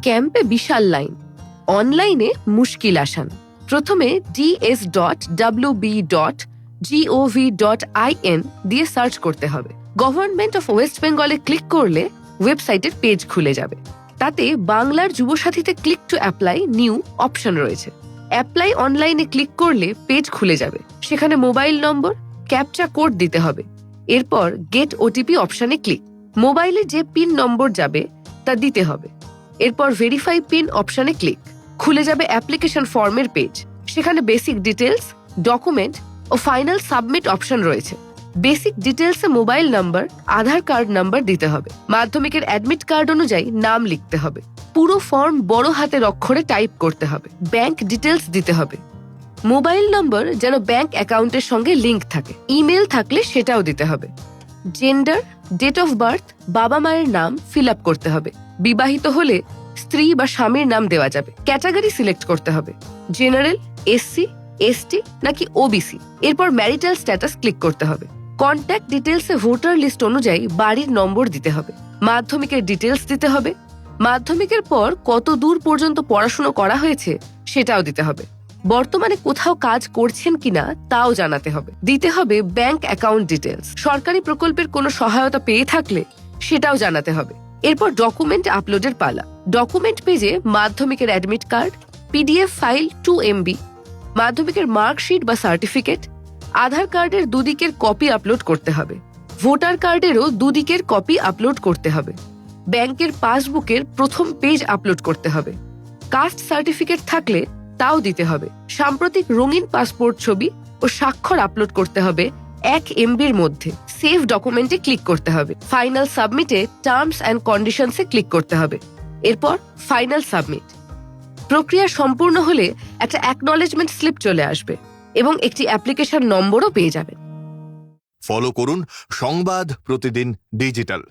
ক্যাম্পে বিশাল লাইন, অনলাইনে মুশকিল আসান। প্রথমে ds.wb.gov.in দিয়ে সার্চ করতে হবে। গভর্নমেন্ট অফ ওয়েস্ট বেঙ্গলে ক্লিক করলে ওয়েবসাইটের পেজ খুলে যাবে। তাতে বাংলার যুবসাথীতে click to apply new option রয়েছে। অ্যাপ্লাই অনলাইনে ক্লিক করলে পেজ খুলে যাবে। সেখানে মোবাইল নম্বর, ক্যাপচা কোড দিতে হবে। এরপর গেট ওটিপি অপশনে ক্লিক। মোবাইলে যে পিন নম্বর যাবে তা দিতে হবে। এরপর ভেরিফাই পিন অপশনে ক্লিক। খুলে যাবে অ্যাপ্লিকেশন ফর্মের পেজ। সেখানে বেসিক ডিটেলস, ডকুমেন্ট ও ফাইনাল সাবমিট অপশন রয়েছে। বেসিক ডিটেলসে মোবাইল নাম্বার, আধার কার্ড নাম্বার দিতে হবে। মাধ্যমিকের অ্যাডমিট কার্ড অনুযায়ী নাম লিখতে হবে। পুরো ফর্ম বড় হাতের অক্ষরে টাইপ করতে হবে। ব্যাংক ডিটেলস দিতে হবে। মোবাইল নম্বর যেন ব্যাংক অ্যাকাউন্টের সঙ্গে লিংক থাকে। ইমেল থাকলে সেটাও দিতে হবে। জেন্ডার, ডেট অফ বার্থ, বাবা মায়ের নাম ফিল আপ করতে হবে। বিবাহিত হলে স্ত্রী বা স্বামীর নাম দেওয়া যাবে। ক্যাটাগরি সিলেক্ট করতে হবে, জেনারেল, এসসি, এসটি নাকি ওবিসি। এরপর ম্যারিটাল স্ট্যাটাস ক্লিক করতে হবে। কন্ট্যাক্ট ডিটেলসে ভোটার লিস্ট অনুযায়ী বাড়ির নম্বর দিতে হবে। মাধ্যমিকের ডিটেলস দিতে হবে। মাধ্যমিকের পর কত দূর পর্যন্ত পড়াশোনা করা হয়েছে সেটাও দিতে হবে। বর্তমানে কোথাও কাজ করছেন কিনা তাও জানাতে হবে। দিতে হবে ব্যাংক অ্যাকাউন্ট ডিটেলস। সরকারি প্রকল্পের কোনো সহায়তা পেয়ে থাকলে সেটাও জানাতে হবে। এরপর ডকুমেন্ট আপলোডের পালা। ডকুমেন্ট পেজে মাধ্যমিকের admit card, PDF file 2 MB, মাধ্যমিকের মার্কশিট বা সার্টিফিকেট, আধার কার্ডের দুদিকের কপি আপলোড করতে হবে। ভোটার কার্ডেরও দুদিকের কপি আপলোড করতে হবে। ব্যাংকের পাসবুকের প্রথম পেজ আপলোড করতে হবে। কাস্ট সার্টিফিকেট থাকলে তাও দিতে হবে। সাম্প্রতিক রঙিন পাসপোর্ট ছবি ও স্বাক্ষর আপলোড করতে হবে 1 MBর মধ্যে। সেভ ডকুমেন্টে ক্লিক করতে হবে। ফাইনাল সাবমিটে টার্মস অ্যান্ড কন্ডিশনসে ক্লিক করতে হবে। এরপর ফাইনাল সাবমিট। প্রক্রিয়া সম্পূর্ণ হলে একটা অ্যাকনলেজমেন্ট স্লিপ চলে আসবে এবং একটি অ্যাপ্লিকেশন নম্বরও পেয়ে যাবেন। ফলো করুন সংবাদ প্রতিদিন ডিজিটাল।